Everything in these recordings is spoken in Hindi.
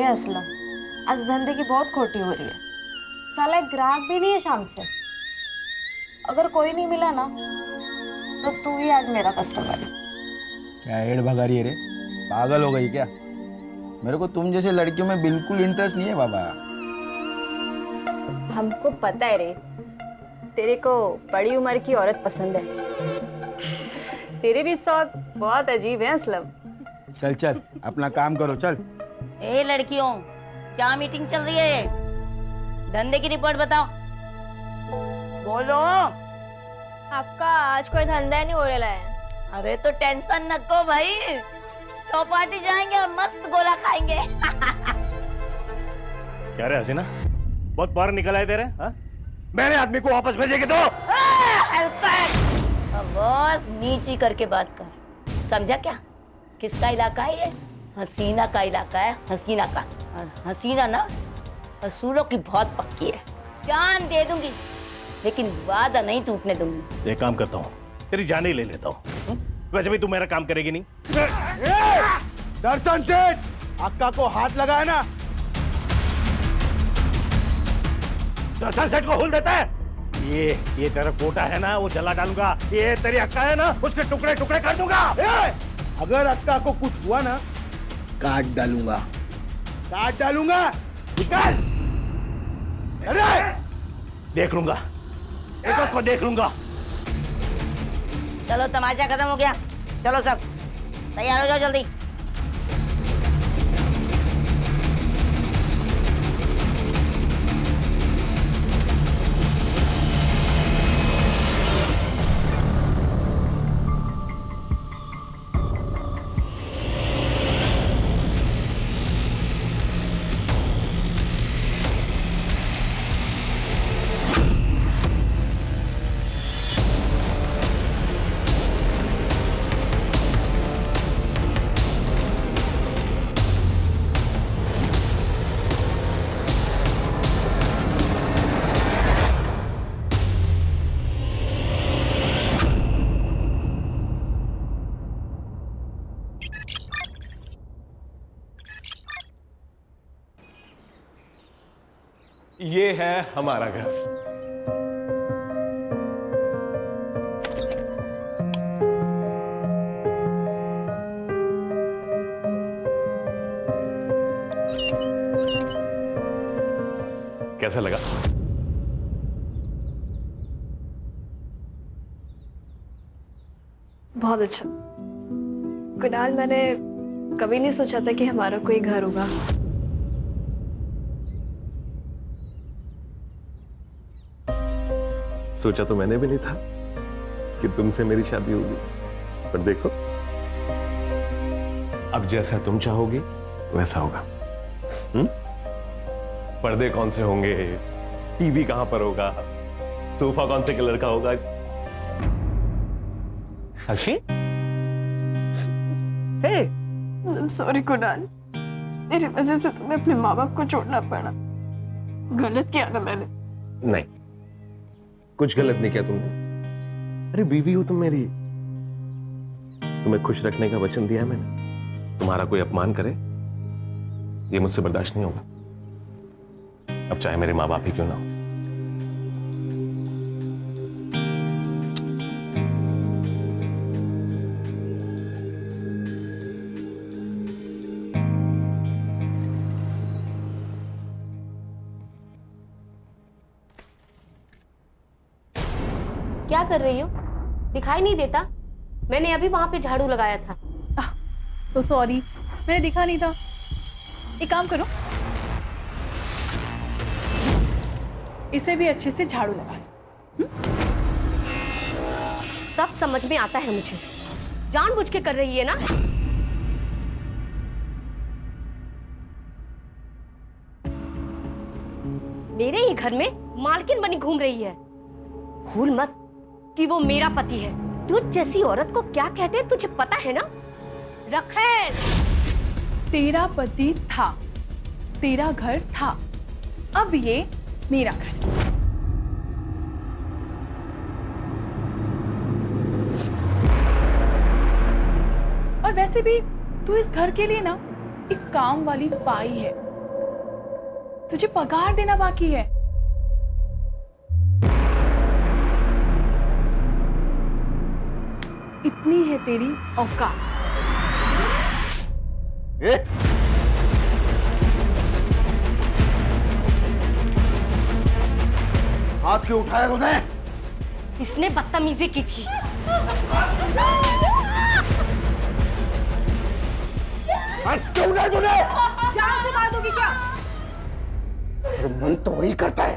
असलम, आज धंधे की बहुत खोटी हो रही है। साला एक ग्राहक भी नहीं है शाम से। अगर कोई नहीं मिला ना तो तू ही आज मेरा कस्टमर है। क्या एड़ भगा रही है रे? पागल हो गई क्या? मेरे को तुम जैसे लड़कियों में बिल्कुल इंटरेस्ट नहीं है बाबा। हमको पता है रे, तेरे को बड़ी उम्र की औरत पसंद है। तेरे भी शौक बहुत अजीब है असलम। चल चल अपना काम करो चल। ए लड़कियों, क्या मीटिंग चल रही है ये? धंधे की रिपोर्ट बताओ। बोलो। आपका आज कोई धंधा नहीं हो रहा है। अरे तो टेंशन न को भाई, चौपाटी जाएंगे और मस्त गोला खाएंगे। क्या रे हसीना, बहुत बाहर निकल आए तेरे? हाँ? मेरे आदमी को वापस भेजेगी तो? बॉस नीची करके बात कर, समझा क्या? किसका इलाका है ये? हसीना का इलाका है, हसीना का। और हसीना ना असूलों की बहुत पक्की है। जान दे दूंगी लेकिन वादा नहीं टूटने दूंगी। एक काम करता हूँ, तेरी जान ही ले लेता हूँ। वैसे भी तू मेरा काम करेगी नहीं। दर्शन सेठ, अक्का को हाथ लगाया ना? दर्शन सेठ को हुल देता है। ये तेरा कोटा है ना, वो जला डालूंगा। ये तेरी अक्का है ना, उसके टुकड़े टुकड़े कर दूंगा। अगर अक्का को कुछ हुआ ना, काट डालूंगा, काट डालूंगा। निकाल। अरे देख लूंगा, एक को देख लूंगा। चलो तमाशा खत्म हो गया, चलो सब तैयार हो जाओ जल्दी। ये है हमारा घर। कैसा लगा? बहुत अच्छा कुणाल, मैंने कभी नहीं सोचा था कि हमारा कोई घर होगा। सोचा तो मैंने भी नहीं था कि तुमसे मेरी शादी होगी, पर देखो अब जैसा तुम चाहोगी वैसा होगा। पर्दे कौन से होंगे, टीवी कहां पर होगा, सोफा कौन से कलर का होगा। साक्षी, हे, सॉरी कुणाल, मेरी वजह से तुम्हें अपने माँ बाप को छोड़ना पड़ा। गलत किया ना मैंने? नहीं, कुछ गलत नहीं किया तुमने। अरे बीवी हो तुम मेरी, तुम्हें खुश रखने का वचन दिया है मैंने। तुम्हारा कोई अपमान करे ये मुझसे बर्दाश्त नहीं होगा, अब चाहे मेरे माँ बाप ही क्यों ना हो। क्या कर रही हो? दिखाई नहीं देता? मैंने अभी वहां पे झाड़ू लगाया था। तो सॉरी, मैंने दिखा नहीं था। एक काम करो, इसे भी अच्छे से झाड़ू लगा। सब समझ में आता है मुझे, जानबूझ के कर रही है ना? मेरे ही घर में मालकिन बनी घूम रही है। भूल मत कि वो मेरा पति है। तुझ जैसी औरत को क्या कहते हैं तुझे पता है ना? रखेल, तेरा पति था, तेरा घर था, अब ये मेरा घर। और वैसे भी तू इस घर के लिए ना एक काम वाली पाई है, तुझे पगार देना बाकी है। इतनी है तेरी औकात। हाथ क्यों उठाया तूने? इसने बदतमीजी की थी। हाथ क्यों उठाया तूने? जान से मार दोगी क्या? अरे मन तो वही करता है।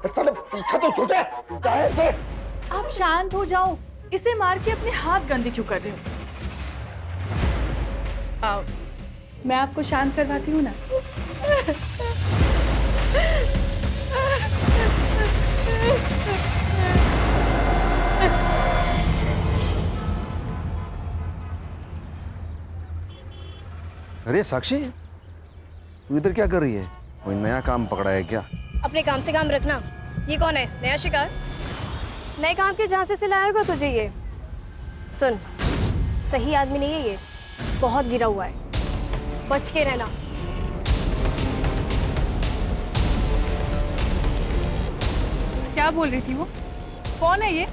साले पीछा तो छूटे चाहे से। आप शांत हो जाओ। इसे मार के अपने हाथ गंदे क्यों कर रहे हो? आओ, मैं आपको शांत करवाती हूँ ना। अरे साक्षी, तू इधर क्या कर रही है? कोई नया काम पकड़ा है क्या? अपने काम से काम रखना। ये कौन है? नया शिकार? नए काम के जहां से लाया होगा तुझे ये। सुन, सही आदमी नहीं है ये, बहुत गिरा हुआ है, बच के रहना। क्या बोल रही थी वो? कौन है ये?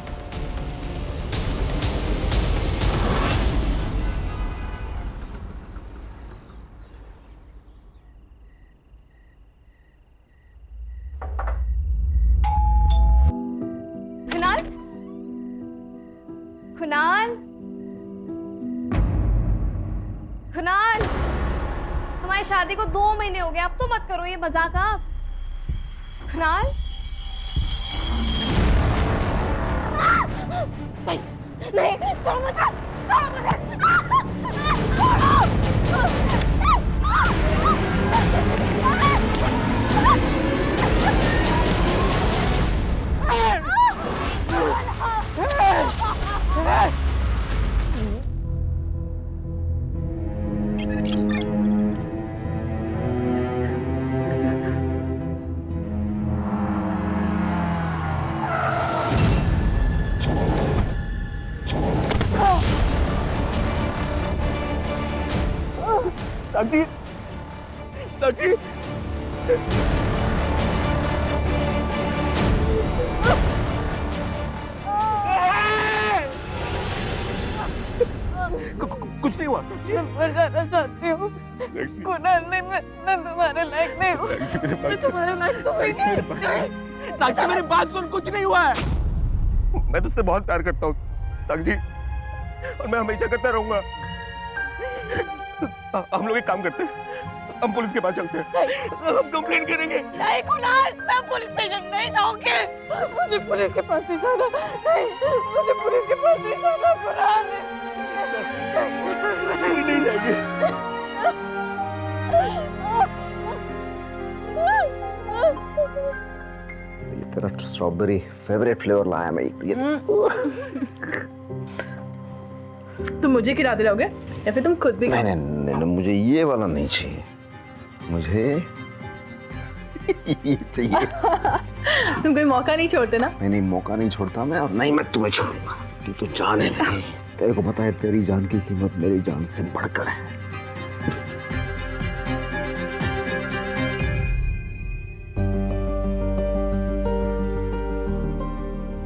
कुणाल, कुणाल, कुणाल, हमारी शादी को 2 महीने हो गए, अब तो मत करो ये मजाक आप। कुणाल, नहीं, छोड़ो मुझे, छोड़ो मुझे। साक्षी, साक्षी, कुछ नहीं हुआ साक्षी। मैं जाना चाहती हूँ। कुणाल नहीं, मैं तुम्हारे लायक नहीं हूँ। मैं तुम्हारे लायक तो हुई नहीं। साक्षी मेरी बात सुन, कुछ नहीं हुआ है। मैं तुझसे बहुत प्यार करता हूँ साक्षी, और मैं हमेशा करता रहूंगा। हम लोग एक काम करते हैं, हम पुलिस के पास चलते हैं, हम कंप्लेन करेंगे। नहीं कुणाल, मैं पुलिस स्टेशन नहीं जाऊंगी। मुझे पुलिस के पास नहीं जाना। नहीं, मुझे पुलिस के पास नहीं जाना। कुणाल, नहीं जाएंगे। ये तेरा स्ट्रॉबेरी फेवरेट फ्लेवर लाया मैं ये। तुम मुझे खिला दिलाओगे या फिर तुम खुद भी? नहीं, मुझे ये वाला नहीं चाहिए, मुझे ये चाहिए। तुम कोई मौका नहीं छोड़ते ना? नहीं, मौका नहीं छोड़ता मैं, और नहीं मैं तुम्हें छोड़ूंगा। तू तो जान है मेरी, तेरे को पता है तेरी जान की कीमत मेरी जान से बढ़कर है।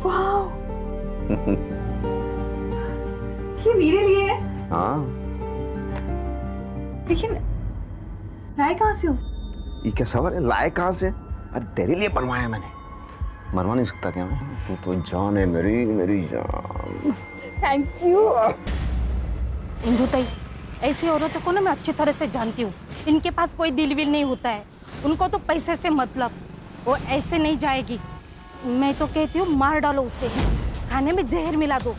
वाह, ये मेरे लिए है। हाँ, लेकिन लाए कहाँ से हो? ये क्या सवाल है, लाए कहाँ से? अरे तेरे लिए बनवाया मैंने, मरवा नहीं सकता क्या मैं? तू तो जान है मेरी, मेरी जान। Thank you. इंदु ताई, ऐसी औरतों को ना मैं अच्छी तरह से जानती हूँ। इनके पास कोई दिल विल नहीं होता है, उनको तो पैसे से मतलब। वो ऐसे नहीं जाएगी। मैं तो कहती हूँ मार डालो उसे, खाने में जहर मिला दो।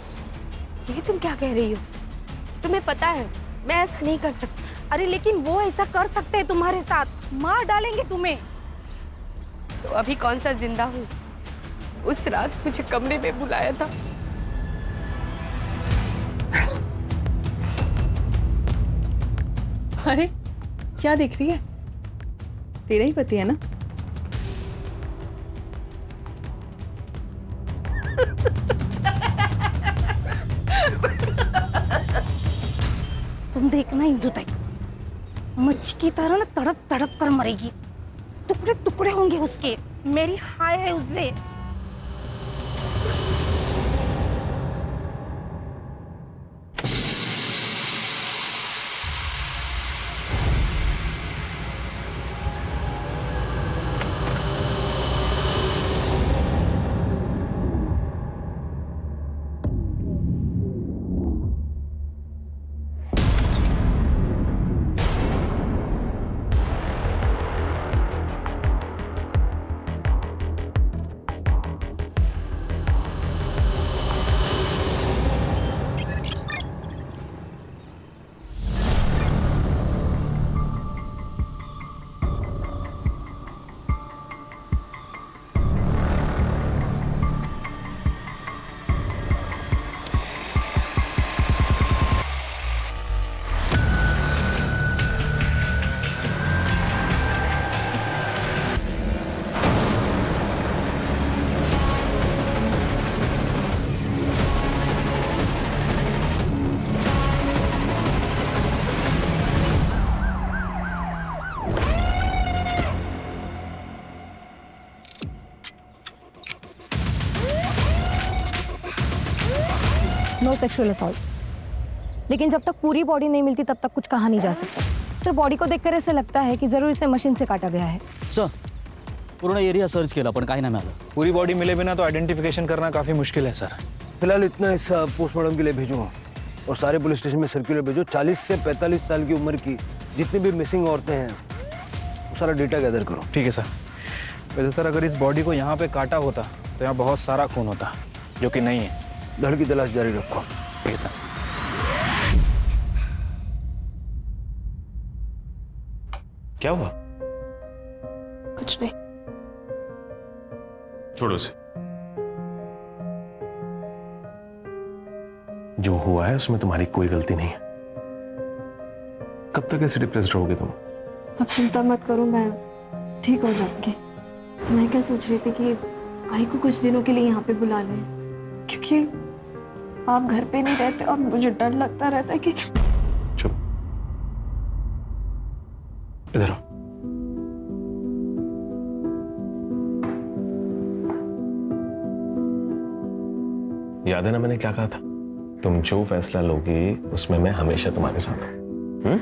ये तुम क्या कह रही हो? तुम्हें पता है मैं ऐसा नहीं कर सकती। अरे लेकिन वो ऐसा कर सकते हैं तुम्हारे साथ, मार डालेंगे तुम्हें। तो अभी कौन सा जिंदा हूँ? उस रात मुझे कमरे में बुलाया था। अरे क्या देख रही है? तेरा ही पति है ना? तुम देखना इंदु ताई, मच्छी की तरह ना तड़प तड़प कर मरेगी। टुकड़े टुकड़े होंगे उसके। मेरी हाय है उससे। नो सेक्सुअल असॉल्ट, लेकिन जब तक पूरी बॉडी नहीं मिलती तब तक कुछ कहा नहीं जा सकता। सिर्फ बॉडी को देखकर ऐसे लगता है कि जरूर इसे मशीन से काटा गया है। सर, पूर्ण एरिया सर्च केला पण काही नाही मिळालं। पूरी बॉडी मिले बिना तो आइडेंटिफिकेशन करना काफ़ी मुश्किल है सर। फिलहाल इतना हिस्सा पोस्टमार्टम के लिए भेजूंगा और सारे पुलिस स्टेशन में सर्कुलर भेजो। 40 से 45 साल की उम्र की जितनी भी मिसिंग औरतें हैं वो सारा डेटा गैदर करो। ठीक है सर। वैसे सर, अगर इस बॉडी को यहाँ पे काटा होता तो यहाँ बहुत सारा खून होता, जो कि नहीं है। धड़ की तलाश जारी रखो। ठीक है सर। क्या हुआ? कुछ नहीं। छोड़ो उसे। जो हुआ है उसमें तुम्हारी कोई गलती नहीं है। कब तक ऐसे डिप्रेस्ड रहोगे तुम? अब चिंता मत करो, मैं ठीक हो जाऊंगी। मैं क्या सोच रही थी कि आई को कुछ दिनों के लिए यहाँ पे बुला लें, क्योंकि आप घर पे नहीं रहते और मुझे डर लगता रहता है कि। चुप, इधर आओ। याद है ना मैंने क्या कहा था? तुम जो फैसला लोगी उसमें मैं हमेशा तुम्हारे साथ हूं।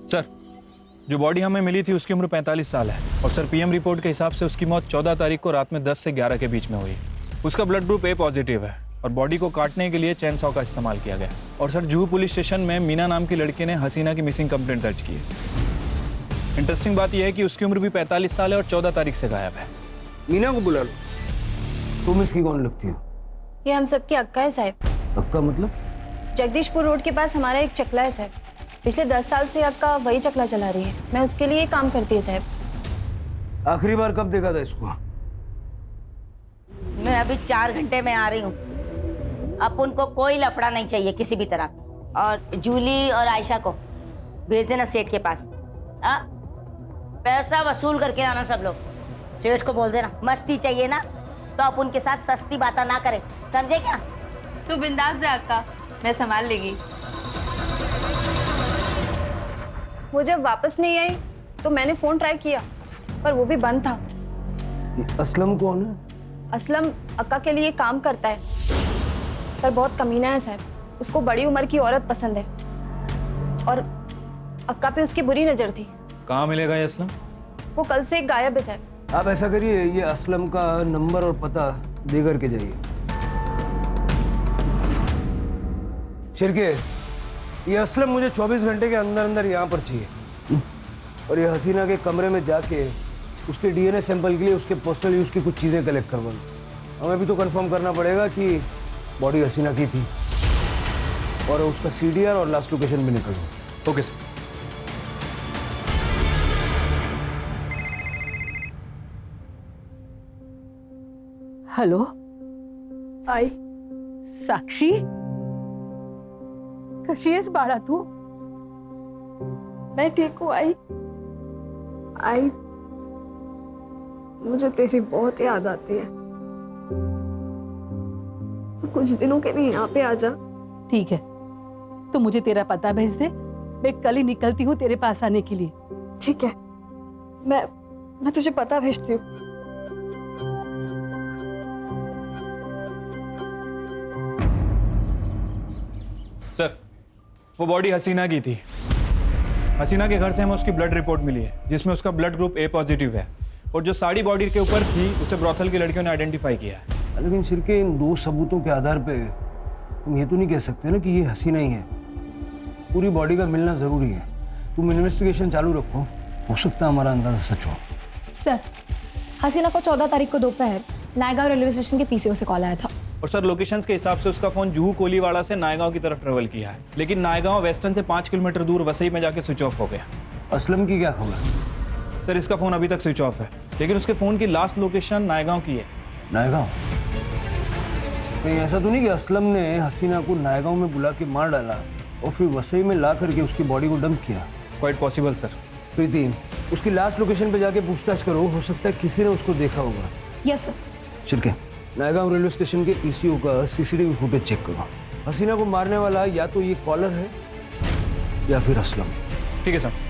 सर, जो बॉडी हमें मिली थी उसकी उम्र 45 साल है और सर पीएम रिपोर्ट के हिसाब से उसकी मौत 14 तारीख को रात में 10 से 11 के बीच में हुई। उसका ब्लड ग्रुप ए पॉजिटिव है और बॉडी को काटने के लिए चैन सॉ का इस्तेमाल किया गया। और सर, जुहू पुलिस स्टेशन में मीना नाम की लड़की ने हसीना की मिसिंग कंप्लेंट दर्ज की है। इंटरेस्टिंग बात यह है कि उसकी उम्र भी 45 साल है और 14 तारीख से गायब है। मीना को बुला लो। तुम इसकी कौन लगती हो? ये हम सबकी अक्का है साहब। अक्का मतलब? जगदीशपुर रोड के पास हमारा एक चकला है साहब। पिछले 10 साल से अक्का वही चकला चला रही है। मैं उसके लिए काम करती है साहब। आखिरी बार कब देखा था इसको? मैं अभी 4 घंटे में आ रही हूँ। अब उनको कोई लफड़ा नहीं चाहिए किसी भी तरह। और जूली और आयशा को भेज देना सेठ के पास। पैसा वसूल करके आना सब लोग। सेठ को बोल देना मस्ती चाहिए ना तो आप उनके साथ सस्ती बातें ना करें, समझे क्या? तू बिंदास जा अक्का, मैं संभाल लेगी। वो जब वापस नहीं आई तो मैंने फोन ट्राई किया पर वो भी बंद था। असलम कौन है? असलम अक्का के लिए काम करता है पर बहुत कमीना है साहब। उसको बड़ी उम्र की औरत पसंद है और अक्का पे उसकी बुरी नजर थी। कहाँ मिलेगा ये असलम? वो कल से गायब है साहब। आप ऐसा करिए, ये असलम का नंबर और पता दे करके जाइए। शिरके, ये असलम मुझे 24 घंटे के अंदर अंदर यहाँ पर चाहिए। और ये हसीना के कमरे में जाके उसके डीएनए सैंपल के लिए उसके पर्सनल यूज की कुछ चीज़ें कलेक्ट करवाना। हमें भी तो कंफर्म करना पड़ेगा कि बॉडी हसीना की थी और उसका सीडीआर और लास्ट लोकेशन भी निकल गया। Okay sir. हेलो आई, साक्षी, कशी आहेस बाळा तू? मैं ठीक हूँ आई, मुझे तेरी बहुत याद आती है। तो कुछ दिनों के लिए यहाँ पे आ जा। ठीक है, तो मुझे तेरा पता भेज दे, मैं कल ही निकलती हूँ तेरे पास आने के लिए। ठीक है, मैं मैं तुझे पता भेजती हूँ। सर, वो बॉडी हसीना की थी। हसीना के घर से हमें उसकी ब्लड रिपोर्ट मिली है जिसमें उसका ब्लड ग्रुप ए पॉजिटिव है, और जो साड़ी बॉडी के ऊपर थी उसे ब्रॉथल की लड़कियों ने आइडेंटिफाई किया है। लेकिन सिर्फ इन 2 सबूतों के आधार पे तुम ये तो नहीं कह सकते ना कि ये हसीना ही है। पूरी बॉडी का मिलना जरूरी है। तुम इन्वेस्टिगेशन चालू रखो, हो सकता है हमारा अंदाजा सच हो। सर, हसीना को 14 तारीख को दोपहर नायगांव रेलवे स्टेशन के पीसीओ से कॉल आया था। और सर, लोकेशंस के हिसाब से उसका फोन जुहू कोलीवाड़ा से नायगांव की तरफ ट्रेवल किया है, लेकिन नायगांव वेस्टर्न से 5 किलोमीटर दूर वसई में जाके स्विच ऑफ हो गया। असलम की क्या खबर? सर, इसका फोन अभी तक स्विच ऑफ है, लेकिन उसके फोन की लास्ट लोकेशन नायगांव की है। नायगांव? कहीं ऐसा तो नहीं कि असलम ने हसीना को नायगांव में बुला के मार डाला और फिर वसई में ला करके उसकी बॉडी को डंप किया? Quite possible sir. प्रीति, उसकी लास्ट लोकेशन पे जाके पूछताछ करो, हो सकता है किसी ने उसको देखा होगा। Yes sir. छिड़के, नायगांव रेलवे स्टेशन के पीसीओ का सीसीटीवी फुटेज चेक करो। हसीना को मारने वाला या तो ये कॉलर है या फिर असलम। ठीक है सर।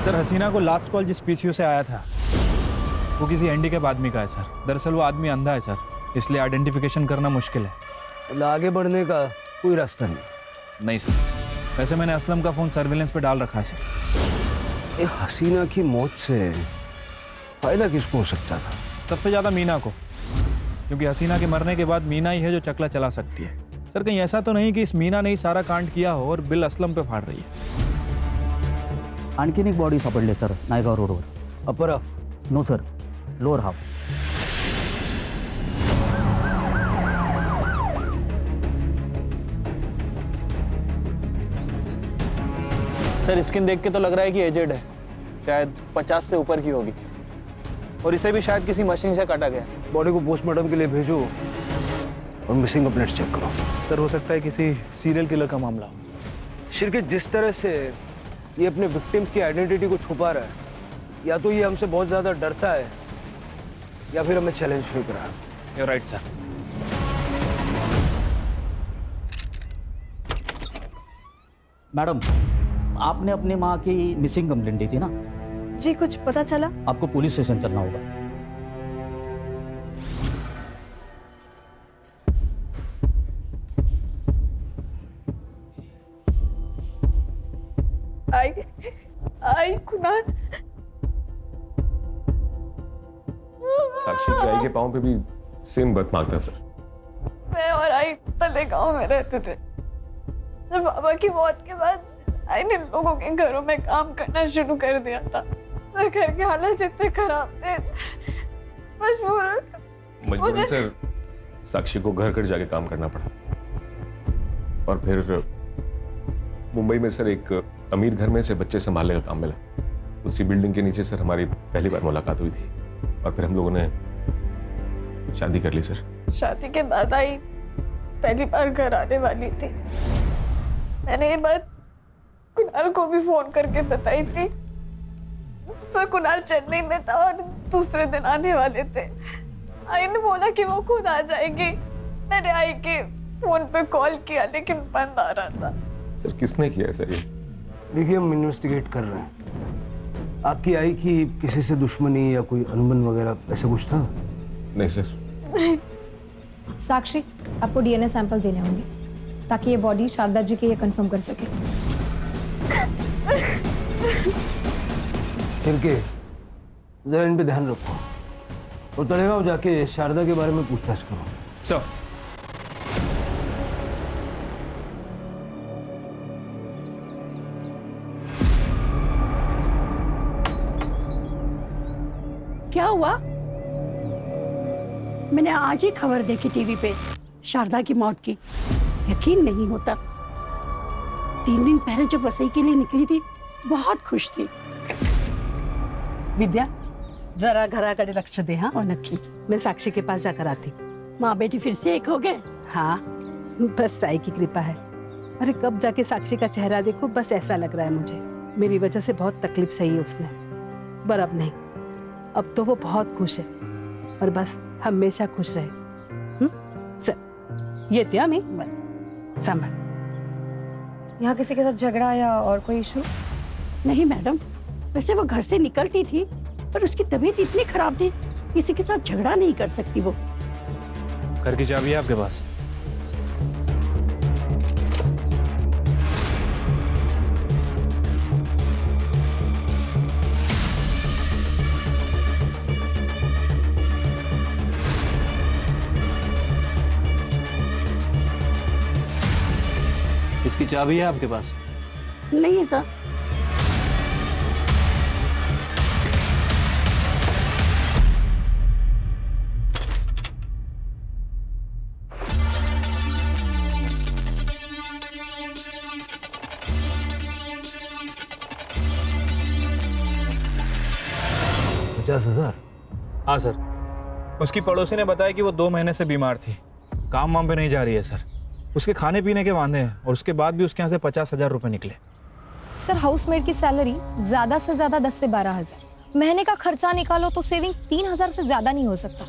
सर, हसीना को लास्ट कॉल जिस पीसीओ से आया था वो किसी हैंडीकैप आदमी का है सर। दरअसल वो आदमी अंधा है सर, इसलिए आइडेंटिफिकेशन करना मुश्किल है। मतलब आगे बढ़ने का कोई रास्ता नहीं? नहीं सर। वैसे मैंने असलम का फ़ोन सर्विलेंस पे डाल रखा है सर। ये हसीना की मौत से फायदा किसको हो सकता था? सबसे ज़्यादा मीना को, क्योंकि हसीना के मरने के बाद मीना ही है जो चकला चला सकती है। सर, कहीं ऐसा तो नहीं कि इस मीना ने ही सारा कांड किया हो और बिल असलम पे फाड़ रही है? आणखीन एक बॉडी सापडली सर नायगाव रोडवर। Upper half? No sir, lower half. Sir, skin देख के तो लग रहा है कि एजेड है, शायद 50 से ऊपर की होगी, और इसे भी शायद किसी मशीन से काटा गया। बॉडी को पोस्टमार्टम के लिए भेजो और मिसिंग कंप्लेंट्स चेक करो। सर, हो सकता है किसी सीरियल किलर का मामला हो। शिरके, जिस तरह से ये अपने विक्टिम्स की आइडेंटिटी को छुपा रहा है, या तो ये हमसे बहुत ज्यादा डरता है या फिर हमें चैलेंज नहीं कर रहा है। You're right, sir. मैडम, आपने अपनी माँ की मिसिंग कंप्लेंट दी थी ना? जी, कुछ पता चला? आपको पुलिस स्टेशन चलना होगा। आई कुणाल। साक्षी की आई के पाँव पे भी सेम बर्थ मार्क था सर। मैं और आई तले गांव में रहते थे सर। बाबा की मौत के बाद आई ने लोगों के घरों में काम करना शुरू कर दिया था सर। घर के हालात इतने खराब थे, मजबूरन सर साक्षी को घर घर जाके काम करना पड़ा। और फिर मुंबई में सर एक अमीर घर में से बच्चे संभालने का काम मिला। उसी बिल्डिंग के नीचे सर हमारी पहली बार मुलाकात हुई थी, और फिर हम लोगों ने शादी कर ली सर। शादी के बाद आई पहली बार घर आने वाली थी। मैंने ये बात कुणाल को भी फोन करके बताई थी सर। कुणाल चेन्नई में था और दूसरे दिन आने वाले थे। आई ने बोला कि वो खुद आ जाएगी। मैंने आई के फोन पे कॉल किया लेकिन बंद आ रहा था। सर, किसने किया है सर ये? देखिए, हम इन्वेस्टिगेट कर रहे हैं। आपकी आई की किसी से दुश्मनी या कोई अनबन वगैरह ऐसा कुछ था? नहीं सर। साक्षी, आपको डीएनए सैंपल देने होंगे ताकि ये बॉडी शारदा जी के ये कंफर्म कर सके। फिर जरा इन पे ध्यान रखो और तलेगांव जाके शारदा के बारे में पूछताछ करो। सर, क्या हुआ? मैंने आज ही खबर देखी टीवी पे शारदा की मौत की। यकीन नहीं होता। 3 दिन पहले जब वसई के लिए निकली थी बहुत खुश थी। विद्या, जरा घराकडे लक्ष दे हाँ। और नक्की मैं साक्षी के पास जाकर आती। माँ बेटी फिर से एक हो गए। हाँ बस साई की कृपा है। अरे कब जाके साक्षी का चेहरा देखो, बस ऐसा लग रहा है मुझे मेरी वजह से बहुत तकलीफ सही उसने, पर अब नहीं, अब तो वो बहुत खुश है और बस हमेशा खुश रहे। चल ये त्या मैं संभाल। यहाँ किसी के साथ झगड़ा या और कोई इशू? नहीं मैडम, वैसे वो घर से निकलती थी पर उसकी तबीयत इतनी खराब थी, किसी के साथ झगड़ा नहीं कर सकती वो। घर की चाबी है आपके पास? इसकी चाबी है आपके पास? नहीं है सर। हाँ सर, उसकी पड़ोसी ने बताया कि वो 2 महीने से बीमार थी, काम वाम पे नहीं जा रही है सर। उसके खाने पीने के वांदे हैं और उसके बाद भी उसके यहाँ से 50,000 रुपए निकले। सर हाउसमेट की सैलरी ज़्यादा से ज़्यादा 10 से 12,000, महीने का खर्चा निकालो तो सेविंग 3,000 से ज़्यादा नहीं हो सकता।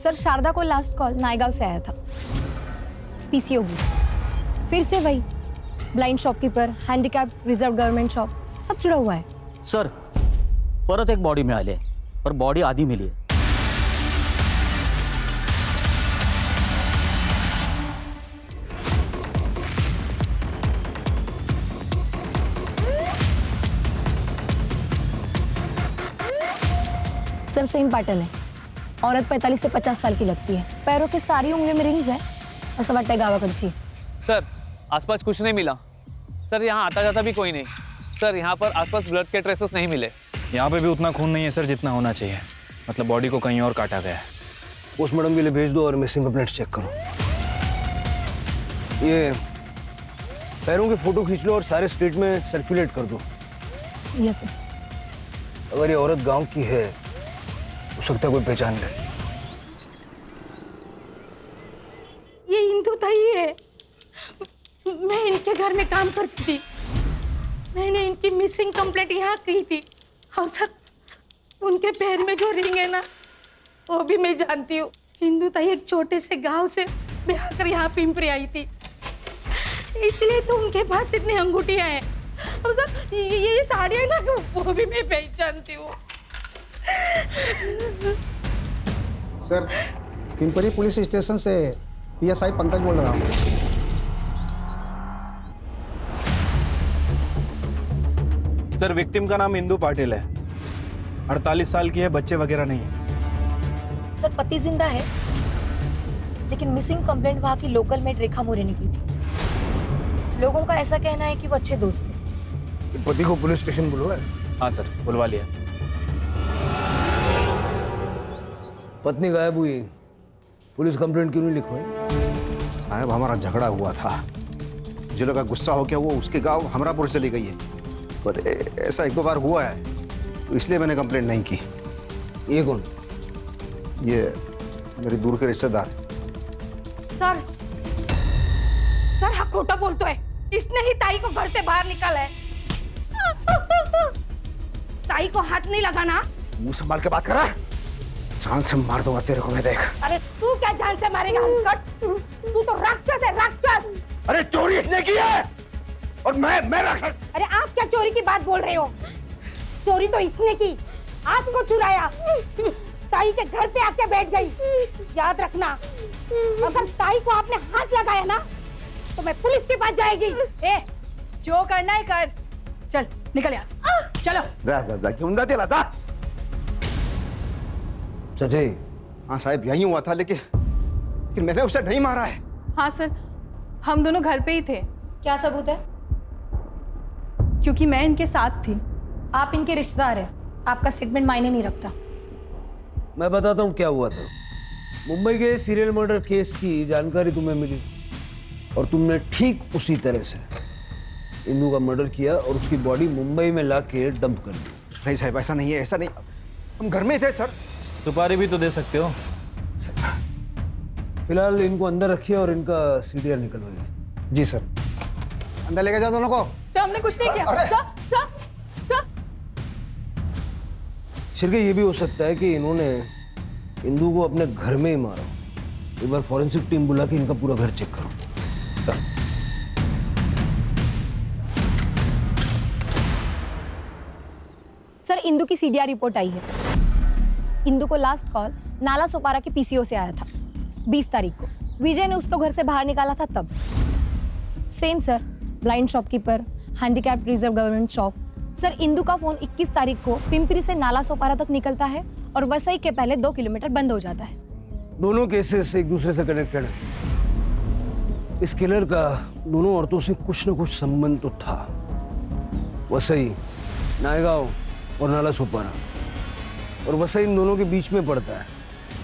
सर शारदा को लास्ट कॉल नायगांव से आया था, पीसीओ हुई, फिर से वही blind shopkeeper, handicap, reserve government shop, सब जुड़ा हुआ है। सर परत एक बॉडी मिळाली आहे, पर बॉडी आधी मिली आहे। सर सेम पैटर्न है, औरत 45 से 50 साल की लगती है, पैरों के सारी उंगली में रिंग्स है, असं वाटतंय गावाकडची। सर आसपास कुछ नहीं मिला सर, यहाँ आता जाता भी कोई नहीं सर, यहाँ पर आसपास ब्लड के ट्रेसेस नहीं मिले। यहाँ पे भी उतना खून नहीं है सर जितना होना चाहिए, मतलब बॉडी को कहीं और काटा गया है। पोस्टमार्टम के लिए भेज दो और मिसिंग कंप्लेंट्स चेक करो। ये पैरों के फोटो खींच लो और सारे स्टेट में सर्कुलेट कर दो। Yes sir. अगर ये औरत गांव की है हो सकता है कोई पहचान ले। ये इंदु ताई है, मैं इनके घर में काम करती थी, मैंने इनकी मिसिंग कंप्लेंट यहाँ की थी और सर उनके पैर में जो रिंग है ना वो भी मैं जानती हूँ। इंदु ताई एक छोटे से गांव से ब्याह कर यहाँ पिंपरी आई थी, इसलिए तो उनके पास इतनी अंगूठियाँ हैं। और सर ये साड़ियाँ ना वो भी मैं पहचानती हूँ। सर पिंपरी पुलिस स्टेशन से पीएसआई पंकज बोल रहा हूँ। सर विक्टिम का नाम इंदु पाटिल है, 48 साल की है, बच्चे वगैरह नहीं है। सर पति जिंदा है, लेकिन मिसिंग कंप्लेंट वहाँ की लोकल मेड रेखा मोरे ने की थी। लोगों का ऐसा कहना है कि वो अच्छे दोस्त थे। पति को पुलिस स्टेशन बुलवाया? हाँ सर बुलवा लिया। पत्नी गायब हुई, पुलिस कंप्लेंट क्यों नहीं लिखवाई? साहब हमारा झगड़ा हुआ था, मुझे लगा गुस्सा हो गया वो उसके गांव हमरापुर चली गई है, पर ऐसा 1-2 बार हुआ है तो इसलिए मैंने कंप्लेंट नहीं की। ये कौन? ये मेरी दूर के रिश्तेदार। सर सर हाँ खोटा बोलतो है, इसने ही ताई को घर से बाहर निकाला है। ताई को हाथ नहीं लगाना। मुंह संभाल के बात कर रहा है, जान से मार दूंगा तेरे को मैं, देख। अरे तू क्या जान से मारेगा हलकट? तू तो राक्षस है, राक्षस। अरे चोरी इसने की है और मैं राक्षस। अरे आप क्या चोरी की बात बोल रहे हो? चोरी तो इसने की, आपको चुराया, ताई के घर पे आके बैठ गई। याद रखना, अगर ताई को आपने हाथ लगाया ना तो मैं पुलिस के पास जाएगी। ए, जो करना है कर, चल निकल यहाँ से, चलो। जा क्यों जाते लाता? सच्चाई? हाँ साहब यही हुआ था, लेकिन मैंने उसे नहीं मारा है। हाँ सर, हम दोनों घर पे ही थे। क्या सबूत है? क्योंकि मैं इनके साथ थी। आप इनके रिश्तेदार हैं, आपका स्टेटमेंट मायने नहीं रखता। मैं बताता हूँ क्या हुआ था। मुंबई के सीरियल मर्डर केस की जानकारी तुम्हें मिली और तुमने ठीक उसी तरह से इंदु का मर्डर किया और उसकी बॉडी मुंबई में लाके डंप कर दी। नहीं साहब ऐसा नहीं है, ऐसा नहीं। हम घर में ही थे सर। सुपारी भी तो दे सकते हो। फिलहाल इनको अंदर रखिए और इनका सीडीआर निकलवाइए। जी सर। अंदर लेके जाओ दोनों को। सर हमने कुछ नहीं किया। सर शिरके, ये भी हो सकता है कि इन्होंने इंदू को अपने घर में ही मारा। एक बार फॉरेंसिक टीम बुला के इनका पूरा घर चेक करो। सर सर इंदू की सीडीआर रिपोर्ट आई है। इंदू को लास्ट कॉल नाला सोपारा के पीसीओ से आया था 20 तारीख को। विजय ने उसको घर से बाहर निकाला था तब। Same sir, blind shopkeeper, handicapped reserve government shop. Sir Indu का फोन 21 तारीख को पिंपरी से नाला सोपारा तक निकलता है और वसई के पहले 2 किलोमीटर बंद हो जाता है। दोनों केसेस एक दूसरे से कनेक्टेड है। इस किलर का दोनों औरतों से कुछ न कुछ संबंध तो था। वसई, नायगांव और नाला सोपारा, और वसई इन दोनों के बीच में पड़ता है।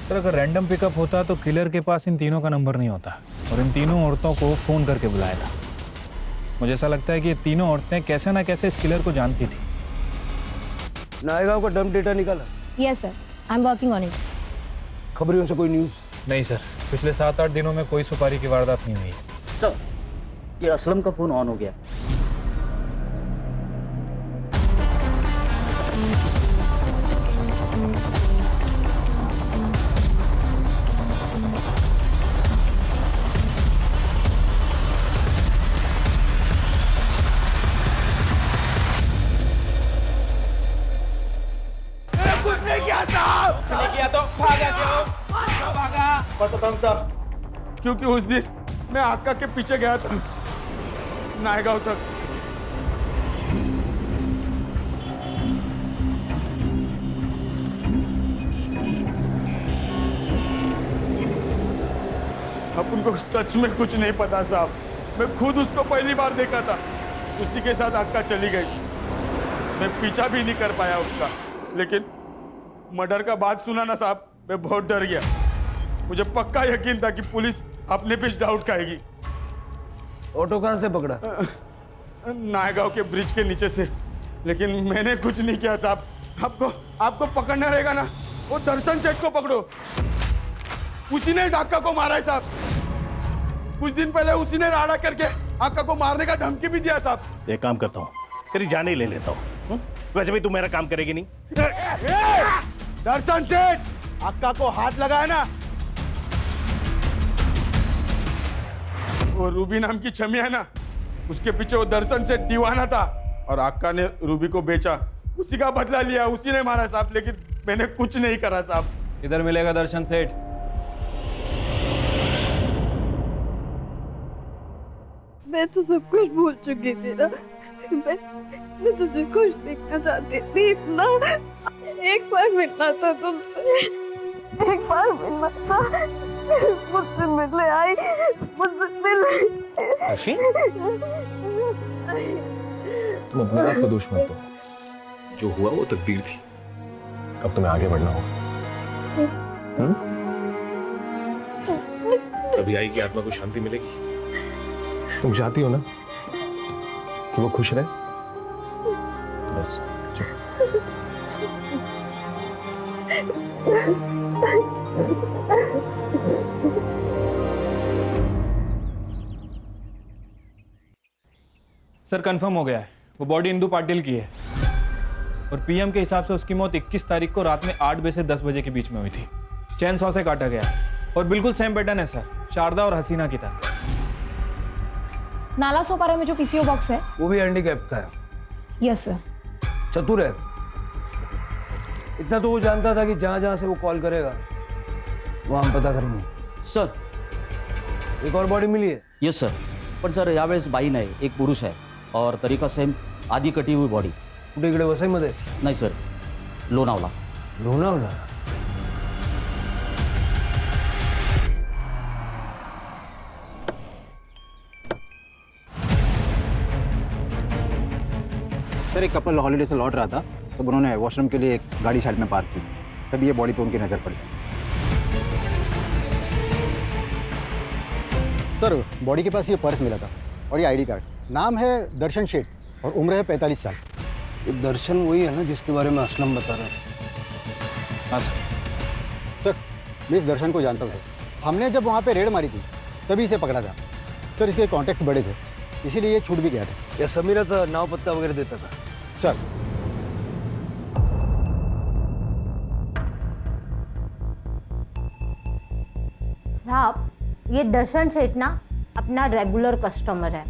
सर अगर रैंडम पिकअप होता तो किलर के पास इन तीनों का नंबर नहीं होता और इन तीनों औरतों को फ़ोन करके बुलाया था। मुझे ऐसा लगता है कि ये तीनों औरतें कैसे ना कैसे इस किलर को जानती थी। नायगांव का डंप डेटा निकाला? Yes sir, I am working on it. खबरियों से कोई न्यूज़? नहीं सर, पिछले 7-8 दिनों में कोई सुपारी की वारदात नहीं हुई। सर ये असलम का फ़ोन ऑन हो गया। क्योंकि उस दिन मैं आका के पीछे गया था नायगांव तक। अपन को सच में कुछ नहीं पता साहब। मैं खुद उसको पहली बार देखा था, उसी के साथ आका चली गई। मैं पीछा भी नहीं कर पाया उसका, लेकिन मर्डर का बात सुना ना साहब, मैं बहुत डर गया। मुझे पक्का यकीन था कि पुलिस अपने पे डाउट खाएगी। ऑटो कहाँ से पकड़ा? नायगांव के ब्रिज के नीचे से, लेकिन मैंने कुछ नहीं किया साहब। आपको पकड़ना रहेगा ना, वो दर्शन सेठ को पकड़ो। उसी ने आका को मारा है साहब। कुछ दिन पहले उसी ने राड़ा करके आका को मारने का धमकी भी दिया साहब। एक काम करता हूँ, तेरी जान ही ले लेता हूँ। वैसे भी तू मेरा काम करेगी नहीं। दर्शन सेठ, आका को हाथ लगाया ना, वो रूबी नाम की छमिया है ना, उसके पीछे वो दर्शन सेठ दीवाना था और आका ने रूबी को बेचा। उसी का बदला लिया, उसी ने मारा साहब, लेकिन मैंने कुछ नहीं करा साहब। इधर मिलेगा दर्शन सेठ। मैं तो सब कुछ भूल चुकी थी ना। मैं तुझे खुश देखना चाहती थी इतना। एक बार मिलना था तुमसे, एक बार मिलना था। मुझसे मिलने आई, मुझसे मिले। तुम अपने आप का दोष मत दो। जो हुआ वो तकदीर थी। अब तुम्हें आगे बढ़ना होगा। तभी आएगी आत्मा को शांति मिलेगी। तुम चाहती हो ना कि वो खुश रहे, तो बस सर कंफर्म हो गया है, वो बॉडी इंदू पाटिल की है और पीएम के हिसाब से उसकी मौत 21 तारीख को रात में 8 बजे से 10 बजे के बीच में हुई थी। चैन सॉ से काटा गया और बिल्कुल सेम पैटर्न है सर, शारदा और हसीना की तरह। नाला सोपारा में जो पीसीओ बॉक्स है वो भी हैंडीकैप का है? Yes sir. चतुर है। इतना तो वो जानता था कि जहां जहां से वो कॉल करेगा वहां हम पता करेंगे। सर एक और बॉडी मिली है? यस सर, पण सर यावेळेस बाई नाही, एक पुरुष आहे और तरीका सेम, आधी कटी हुई बॉडी। कुठे इकडे वसईमध्ये? नाही सर, लोणावला। लोणावला? सर एक कपल हॉलीडे से लौट रहा था, तब उन्होंने वॉशरूम के लिए एक गाड़ी साइड में पार्क की, तभी ये बॉडी पे उनकी नज़र पड़ी। सर बॉडी के पास ये पर्स मिला था और ये आईडी कार्ड। नाम है दर्शन शेठ और उम्र है 45 साल। ये दर्शन वही है ना जिसके बारे में असलम बता रहा था? हाँ सर। सर मैं इस दर्शन को जानता हूँ सर। हमने जब वहाँ पे रेड मारी थी तभी इसे पकड़ा था सर। इसके कॉन्टेक्ट्स बड़े थे इसीलिए ये छूट भी गया था। या समीराचा नाव पत्ता वगैरह देता था सर साहब, ये दर्शन सेठ ना अपना रेगुलर कस्टमर है।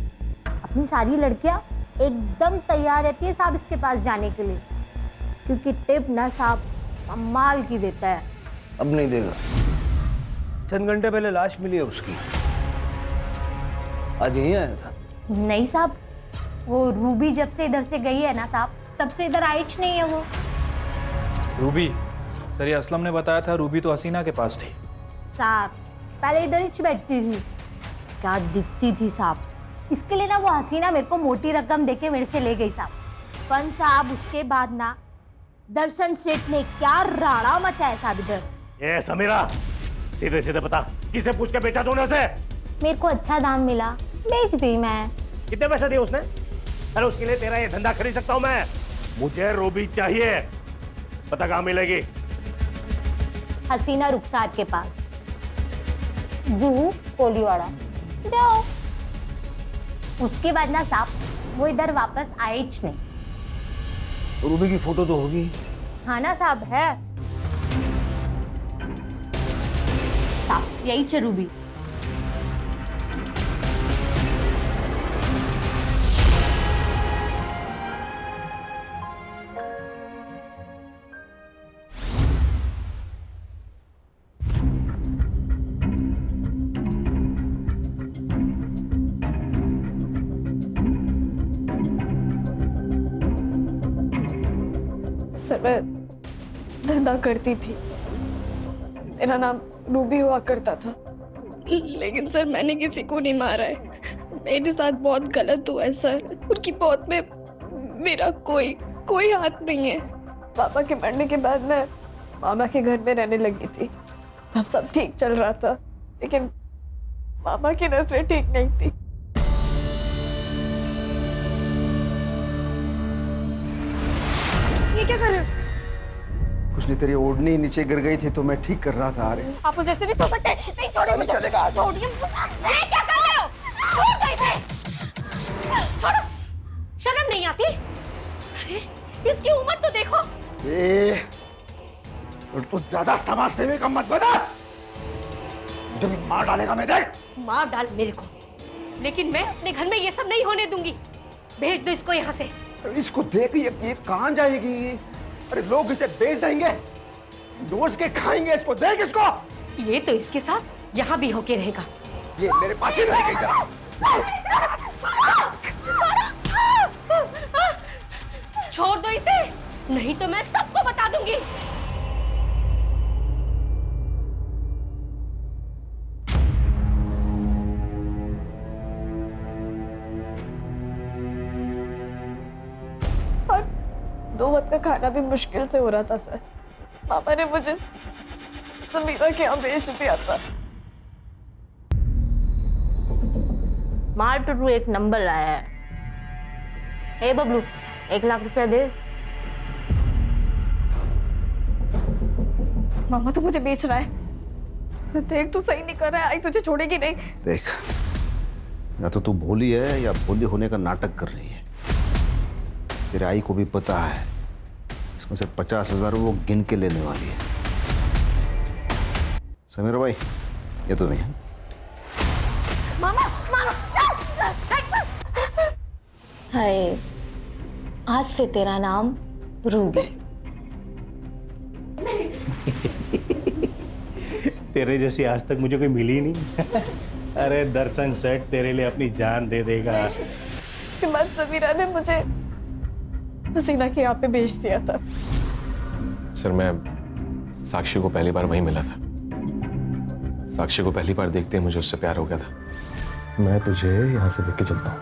अपनी सारी लड़कियां एकदम तैयार रहती है साहब इसके पास जाने के लिए, क्योंकि टिप ना साहब कमाल की देता है। अब नहीं देगा। चंद घंटे पहले लाश मिली है उसकी, आज यहीं आया था। नहीं साहब, वो रूबी जब से इधर से गई है ना साहब, तब से इधर आई नहीं है वो। रूबी? सर ये असलम ने बताया था रूबी तो हसीना के पास थी। साहब पहले इधर ही बैठती थी, क्या दिखती थी साहब। इसके लिए ना वो हसीना मेरे को मोटी रकम देके मेरे से ले गई साहब। पर साहब उसके बाद ना दर्शन सेठ ने क्या राड़ा मचाया साहब इधर। ए समीरा, सीधे सीधे बता, किसे पूछ के बेचा तूने उसे? मेरे को अच्छा दाम मिला, बेच दी मैं। कितने पैसे दिए उसने? अरे उसके लिए तेरा ये धंधा खरीद सकता हूं मैं। मुझे रूबी चाहिए, पता कहाँ मिलेगी? हसीना रुखसार के पास, जूहू कोलीवाड़ा। जाओ। उसके बाद ना साहब वो इधर वापस आए ही नहीं। रूबी की फोटो तो होगी? हाँ ना साहब, है साहब, यही च रूबी। सर मैं धंधा करती थी, मेरा नाम रूबी हुआ करता था, लेकिन सर मैंने किसी को नहीं मारा है। मेरे साथ बहुत गलत हुआ है सर। उनकी मौत में मेरा कोई हाथ नहीं है। पापा के मरने के बाद मैं मामा के घर में रहने लगी थी। तब सब ठीक चल रहा था, लेकिन मामा की नजरें ठीक नहीं थी। ये क्या कर रहे हो? कुछ नहीं, तेरी ओढ़नी नीचे गिर गई थी तो मैं ठीक कर रहा था। अरे आप मुझे ऐसे नहीं छोड़ सकते। नहीं छोड़िए मुझे। चलेगा। छोड़िए। ये क्या कर रहे हो? छोड़ दो इसे। छोड़ो। शर्म नहीं आती? अरे इसकी उम्र तो देखो। तो ज्यादा समाज सेवी का मत बना, मुझे भी मार डालेगा। मैं देख। मार डाल मेरे को, लेकिन मैं अपने घर में ये सब नहीं होने दूंगी। भेज दो इसको यहाँ से। इसको देख, ये कहाँ जाएगी? अरे लोग इसे बेच देंगे, दोस्त के खाएंगे इसको। देख इसको। ये तो इसके साथ यहाँ भी होके रहेगा। ये मेरे पास ही रहेगी। जरा छोड़ दो इसे, नहीं तो मैं सबको बता दूंगी। और 2 वक्त का खाना भी मुश्किल से हो रहा था सर। पापा ने मुझे समीरा के यहाँ भेज दिया था। मार टू एक नंबर लाया है। हे बबलू, 1 लाख रुपया दे। मामा तो मुझे बेच रहा है। देख तू सही नहीं कर रहा है, आई तुझे छोड़ेगी नहीं। देख, या तो तू भोली है या भोली होने का नाटक कर रही है। तेरे आई को भी पता है इसमें से 50,000 वो गिन के लेने वाली है। समीरा भाई, ये तो नहीं है। मामा मामा। हाय, आज से तेरा नाम रूबी। तेरे जैसी आज तक मुझे कोई मिली नहीं। अरे दर्शन सेठ तेरे लिए अपनी जान दे देगा। उसके बाद समीरा ने मुझे हसीना के यहाँ पे भेज दिया था। सर मैं साक्षी को पहली बार वहीं मिला था। साक्षी को पहली बार देखते ही मुझे उससे प्यार हो गया था। मैं तुझे यहाँ से लेके चलता हूँ,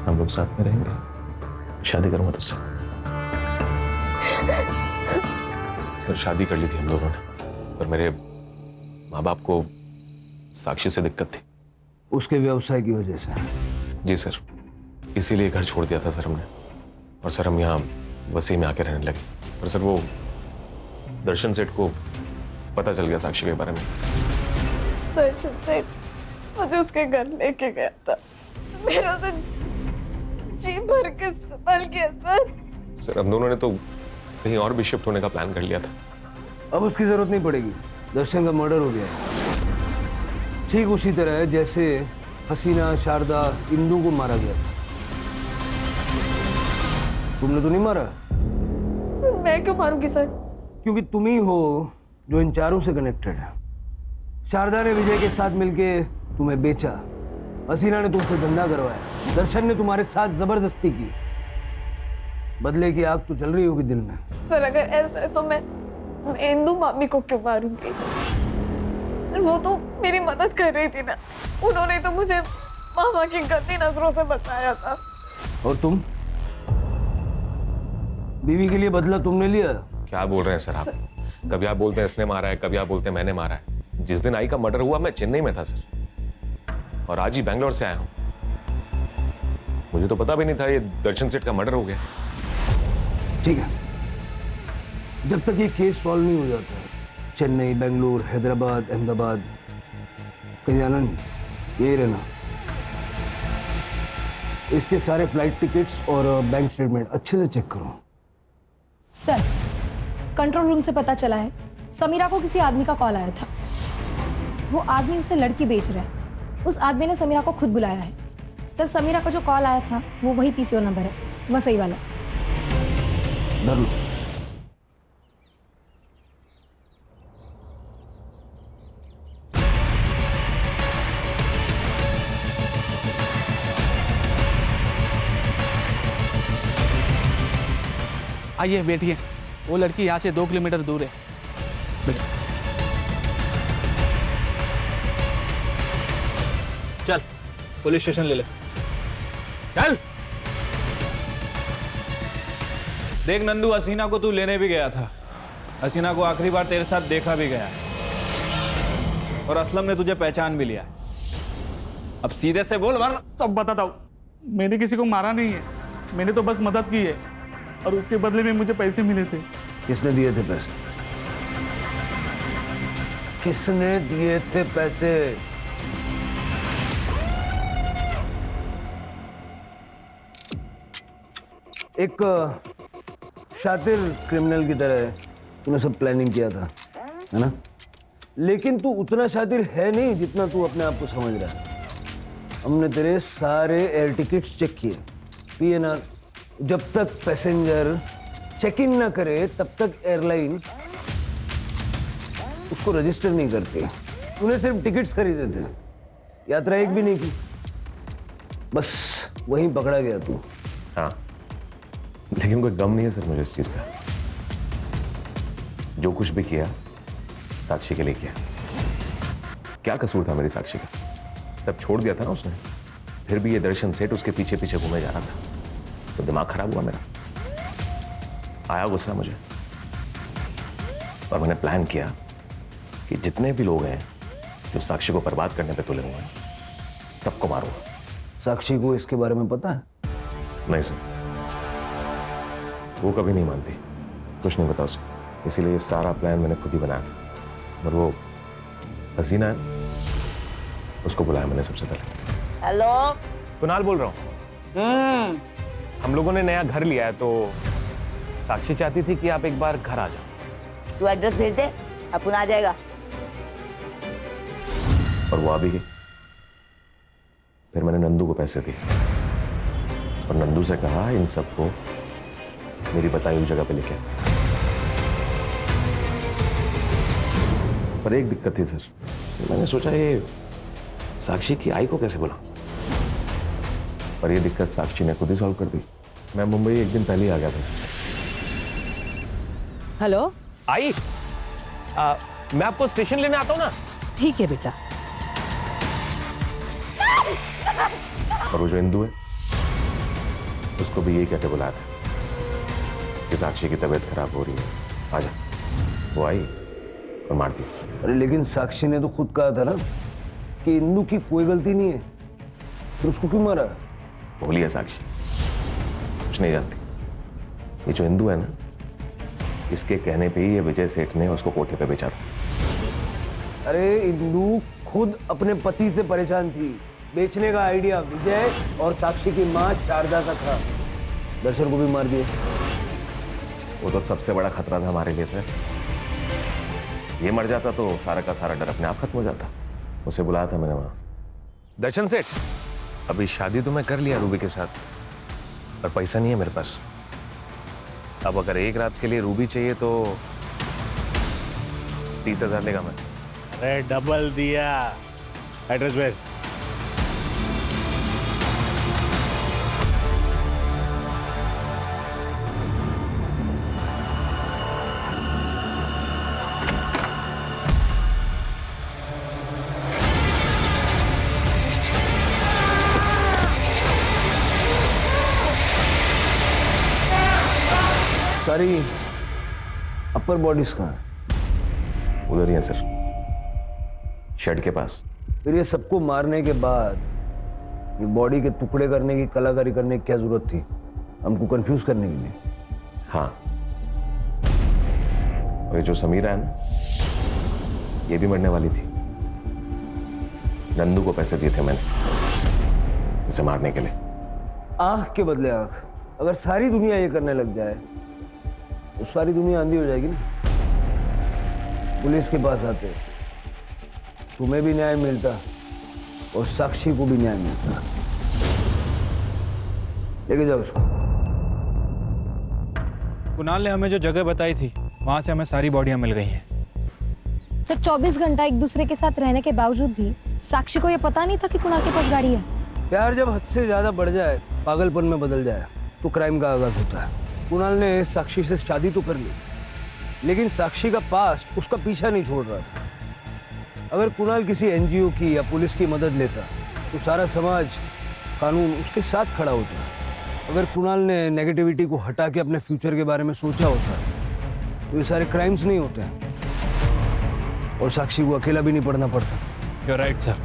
हम लोग साथ में रहेंगे। शादी करूंगा तुझसे। सर शादी कर ली थी हम दोनों ने, पर मेरे माँ बाप को साक्षी से दिक्कत थी। उसके व्यवसाय की वजह से? जी सर, इसीलिए घर छोड़ दिया था सर हमने। और सर हम यहाँ वसी में आके रहने लगे। पर सर वो दर्शन सेठ को पता चल गया साक्षी के बारे में। दर्शन सेठ मुझे उसके घर लेके गया था, मेरा तो जी भर के इस्तेमाल किया सर। सर हम दोनों ने तो कहीं और भी शिफ्ट होने का प्लान कर लिया था। अब उसकी जरूरत नहीं पड़ेगी, दर्शन का मर्डर हो गया है। ठीक उसी तरह जैसे हसीना, शारदा, इंदू को मारा गया था। तुमने तो नहीं मारा। सर मैं क्यों मारूंगी सर? क्योंकि तुम ही हो जो इन चारों से कनेक्टेड है। शारदा ने विजय के साथ मिलके तुम्हें बेचा, हसीना ने तुमसे धंधा करवाया, दर्शन ने तुम्हारे साथ जबरदस्ती की। बदले की आग तो जल रही होगी दिल में। सर अगर ऐसा है तो मैं इंदू मामी को क्यों मारूंगी? सर वो तो मेरी मदद कर रही थी ना, उन्होंने तो मुझे मामा की गंदी नजरों से बचाया था। और तुम? बीवी के लिए बदला तुमने लिया। क्या बोल रहे हैं सर आप? कभी आप बोलते हैं इसने मारा है, कभी आप बोलते हैं मैंने मारा है। जिस दिन आई का मर्डर हुआ मैं चेन्नई में था सर, और आज ही बैंगलोर से आया हूं। मुझे तो पता भी नहीं था ये दर्शन सेठ का मर्डर हो गया। ठीक है, जब तक ये केस सॉल्व नहीं हो जाता, चेन्नई, बेंगलुरु, हैदराबाद, अहमदाबाद कहीं जाना नहीं, यही रहना। इसके सारे फ्लाइट टिकट्स और बैंक स्टेटमेंट अच्छे से चेक करो। सर कंट्रोल रूम से पता चला है समीरा को किसी आदमी का कॉल आया था। वो आदमी उसे लड़की बेच रहा है। उस आदमी ने समीरा को खुद बुलाया है। सर समीरा का जो कॉल आया था वो वही पीसीओ नंबर है, वह सही वाला। धर लो। आइए बैठिए, वो लड़की यहाँ से 2 किलोमीटर दूर है। चल पुलिस स्टेशन ले ले, चल। देख नंदू, हसीना को तू लेने भी गया था। हसीना को आखिरी बार तेरे साथ देखा भी गया, और असलम ने तुझे पहचान भी लिया। अब सीधे से बोल वरना सब बताता हूँ। मैंने किसी को मारा नहीं है, मैंने तो बस मदद की है, और उसके बदले में मुझे पैसे मिले थे। किसने दिए थे पैसे? किसने दिए थे पैसे? एक शातिर क्रिमिनल की तरह तूने सब प्लानिंग किया था, है ना? लेकिन तू उतना शातिर है नहीं जितना तू अपने आप को समझ रहा है। हमने तेरे सारे एयर टिकट्स चेक किए, पीएनआर। जब तक पैसेंजर चेक इन ना करे तब तक एयरलाइन उसको रजिस्टर नहीं करती। तूने सिर्फ टिकट्स खरीदे थे, यात्रा एक भी नहीं की। बस वहीं पकड़ा गया तू। हाँ, लेकिन कोई गम नहीं है सर मुझे इस चीज का। जो कुछ भी किया साक्षी के लिए किया। क्या कसूर था मेरी साक्षी का? तब छोड़ दिया था ना उसने, फिर भी ये दर्शन सेठ उसके पीछे पीछे घूमे जा रहा था, तो दिमाग खराब हुआ मेरा। आया गुस्सा मुझे, और मैंने प्लान किया कि जितने भी लोग हैं जो साक्षी को बर्बाद करने पे तुले हुए हैं, सबको मारूंगा। साक्षी को इसके बारे में पता है? नहीं सर, वो कभी नहीं मानती, कुछ नहीं पता उसे। इसीलिए ये सारा प्लान मैंने खुद ही बनाया था। और वो हसीना है, उसको बुलाया मैंने सबसे पहले। हेलो, कुणाल बोल रहा हूँ। हम लोगों ने नया घर लिया है, तो साक्षी चाहती थी कि आप एक बार घर आ जाओ। तू एड्रेस भेज दे, अपन आ जाएगा। और वो आ भी गई। फिर मैंने नंदू को पैसे दिए, और नंदू से कहा इन सबको मेरी बताई हुई जगह पे लेके। पर एक दिक्कत थी सर, मैंने सोचा ये साक्षी की आई को कैसे बुलाऊं, पर ये दिक्कत साक्षी ने खुद ही सॉल्व कर दी। मैं मुंबई एक दिन पहले ही आ गया था सर। हेलो आई, मैं आपको स्टेशन लेने आता हूँ ना। ठीक है बेटा। और वो जो इंदू है, उसको भी यही कहते बुलाया था कि साक्षी की तबीयत खराब हो रही है, आजा। वो आई और मार दी। अरे लेकिन साक्षी ने तो खुद कहा था ना कि इंदू की कोई गलती नहीं है, फिर उसको क्यों मारा? भोली है साक्षी, कुछ नहीं जानती। ये जो इंदू है ना, इसके कहने पे ही ये विजय सेठ ने उसको कोठे पे बेचा था। अरे इंदू खुद अपने पति से परेशान थी। बेचने का आइडिया विजय और साक्षी की मां शारदा का था। दर्शन को भी मार दिए। वो तो सबसे बड़ा खतरा था हमारे लिए सर। ये मर जाता तो सारा का सारा डर अपने आप खत्म हो जाता। उसे बुलाया था मैंने वहां। दर्शन सेठ, अभी शादी तो मैं कर लिया रूबी के साथ, पर पैसा नहीं है मेरे पास। अब अगर एक रात के लिए रूबी चाहिए तो 30,000 लेगा मैं। अरे डबल दिया। एड्रेस भेज। सारी अपर बॉडीज कहाँ है? उधर ही है सर, शेड के पास। फिर ये सबको मारने के बाद ये बॉडी के टुकड़े करने की कलाकारी करने की क्या जरूरत थी? हमको कंफ्यूज करने के लिए। हाँ, और ये जो समीरा है ना, ये भी मरने वाली थी। नंदू को पैसे दिए थे मैंने इसे मारने के लिए। आंख के बदले आंख। अगर सारी दुनिया ये करने लग जाए तो सारी दुनिया अंधी हो जाएगी ना। पुलिस के पास आते तुम्हें भी न्याय मिलता और साक्षी को भी न्याय मिलता। लेके जाओ उसको। कुणाल ने हमें जो जगह बताई थी वहां से हमें सारी बॉडियां मिल गई हैं। सर 24 घंटा एक दूसरे के साथ रहने के बावजूद भी साक्षी को ये पता नहीं था कि कुणाल के पास गाड़ी है। प्यार जब हद से ज्यादा बढ़ जाए, पागलपन में बदल जाए तो क्राइम का आगाज होता है। कुणाल ने साक्षी से शादी तो कर ली, लेकिन साक्षी का पास्ट उसका पीछा नहीं छोड़ रहा था। अगर कुणाल किसी एनजीओ की या पुलिस की मदद लेता तो सारा समाज, कानून उसके साथ खड़ा होता। अगर कुणाल ने नेगेटिविटी को हटा के अपने फ्यूचर के बारे में सोचा होता तो ये सारे क्राइम्स नहीं होते और साक्षी को अकेला भी नहीं पड़ना पड़ता। You're right, sir.